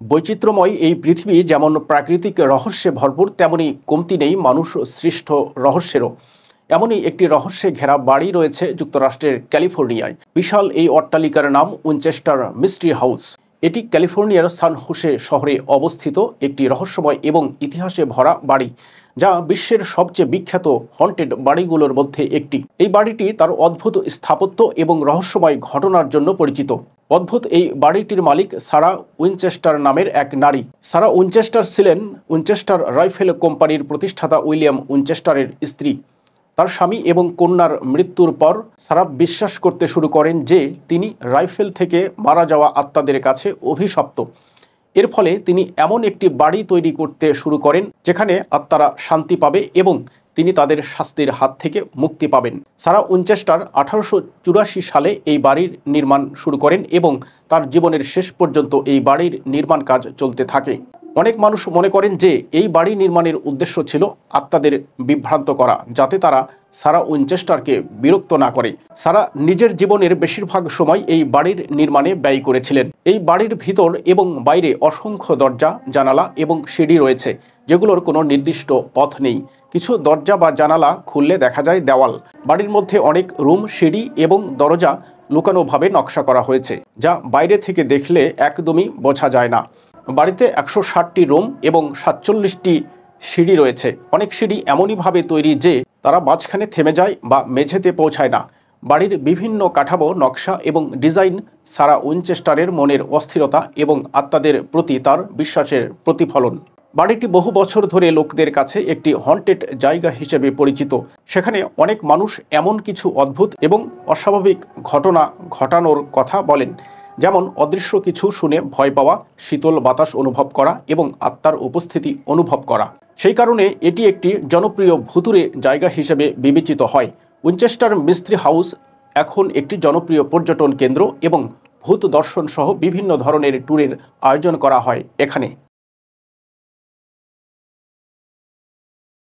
বৈচিত্র্যময় এই পৃথিবী যেমন প্রাকৃতিক রহস্যে ভরপুর, তেমনি কমতি নেই মানুষ সৃষ্ট রহস্যেরও। এমনই একটি রহস্যে ঘেরা বাড়ি রয়েছে যুক্তরাষ্ট্রের ক্যালিফোর্নিয়ায়। বিশাল এই অট্টালিকার নাম উইনচেস্টার মিস্ট্রি হাউস। এটি ক্যালিফোর্নিয়ার সান হোসে শহরে অবস্থিত একটি রহস্যময় এবং ইতিহাসে ভরা বাড়ি, যা বিশ্বের সবচেয়ে বিখ্যাত হন্টেড বাড়িগুলোর মধ্যে একটি। এই বাড়িটি তার অদ্ভুত স্থাপত্য এবং রহস্যময় ঘটনার জন্য পরিচিত। অদ্ভুত এই বাড়িটির মালিক সারা উইনচেস্টার নামের এক নারী। সারা উইনচেস্টার ছিলেন উইনচেস্টার রাইফেল কোম্পানির প্রতিষ্ঠাতা উইলিয়াম উইনচেস্টারের স্ত্রী। তার স্বামী এবং কন্যার মৃত্যুর পর সারা বিশ্বাস করতে শুরু করেন যে তিনি রাইফেল থেকে মারা যাওয়া আত্মাদের কাছে অভিশপ্ত। এর ফলে তিনি এমন একটি বাড়ি তৈরি করতে শুরু করেন যেখানে আত্মারা শান্তি পাবে এবং তিনি তাদের শাস্তির হাত থেকে মুক্তি পাবেন। সারা উইনচেস্টার 1884 সালে এই বাড়ির নির্মাণ শুরু করেন এবং তার জীবনের শেষ পর্যন্ত এই বাড়ির নির্মাণ কাজ চলতে থাকে। অনেক মানুষ মনে করেন যে এই বাড়ি নির্মাণের উদ্দেশ্য ছিল আত্মাদের বিভ্রান্ত করা, যাতে তারা সারা উইনচেস্টারকে বিরক্ত না করে। সারা নিজের জীবনের বেশিরভাগ সময় এই বাড়ির নির্মাণে ব্যয় করেছিলেন। এই বাড়ির ভিতর এবং বাইরে অসংখ্য দরজা, জানালা এবং সিঁড়ি রয়েছে, যেগুলোর কোনো নির্দিষ্ট পথ নেই। কিছু দরজা বা জানালা খুললে দেখা যায় দেওয়াল। বাড়ির মধ্যে অনেক রুম, সিঁড়ি এবং দরজা লুকানোভাবে নকশা করা হয়েছে, যা বাইরে থেকে দেখলে একদমই বোঝা যায় না। বাড়িতে 160টি রুম এবং 47টি সিঁড়ি রয়েছে। অনেক সিঁড়ি এমনইভাবে তৈরি যে তারা মাঝখানে থেমে যায় বা মেঝেতে পৌঁছায় না। বাড়ির বিভিন্ন কাঠামো, নকশা এবং ডিজাইন সারা উইনচেস্টারের মনের অস্থিরতা এবং আত্মাদের প্রতি তার বিশ্বাসের প্রতিফলন। বাড়িটি বহু বছর ধরে লোকদের কাছে একটি হন্টেড জায়গা হিসেবে পরিচিত। সেখানে অনেক মানুষ এমন কিছু অদ্ভুত এবং অস্বাভাবিক ঘটনা ঘটানোর কথা বলেন, যেমন অদৃশ্য কিছু শুনে ভয় পাওয়া, শীতল বাতাস অনুভব করা এবং আত্মার উপস্থিতি অনুভব করা। সেই কারণে এটি একটি জনপ্রিয় ভুতুড়ে জায়গা হিসেবে বিবেচিত হয়। উইনচেস্টার মিস্ট্রি হাউস এখন একটি জনপ্রিয় পর্যটন কেন্দ্র এবং ভূত দর্শন সহ বিভিন্ন ধরনের ট্যুরের আয়োজন করা হয় এখানে।